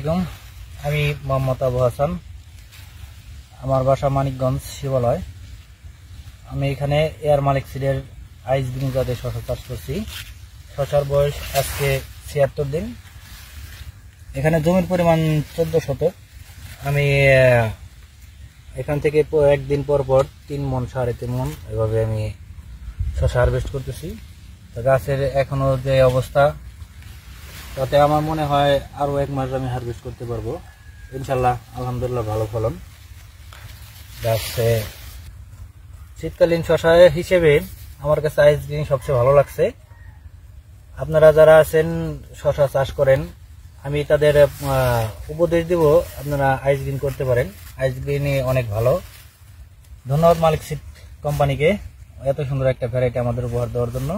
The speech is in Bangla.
আসসালামু আলাইকুম। আমি মোহাম্মদ আবু হাসান, আমার বাসা মানিকগঞ্জ শিবালয়। আমি এখানে এয়ার মালিক সিডের আইস গ্রিন জাতের শশা চাষ করছি। শশার বয়স আজকে ৭৬ দিন। এখানে জমির পরিমাণ ১৪ শতক। আমি এখান থেকে একদিন পর পর ৩ মণ ৩.৫ মণ এভাবে আমি শশা হারভেস্ট করতেছি। তো গাছের এখনো যে অবস্থা, তাতে আমার মনে হয় আরো ১ মাস আমি হারভেস্ট করতে পারবো ইনশাল্লাহ। আলহামদুলিল্লাহ ভালো ফলন। গাছে শীতকালীন শশা হিসেবে আমার কাছে আইস গ্রিন সবচেয়ে ভালো লাগছে। আপনারা যারা আছেন শশা চাষ করেন, আমি তাদের উপদেশ দিব আপনারা আইস গ্রিন করতে পারেন। আইস গ্রিনই অনেক ভালো। ধন্যবাদ মালিক সিড কোম্পানিকে এত সুন্দর একটা ভ্যারাইটি আমাদের উপহার দেওয়ার জন্য।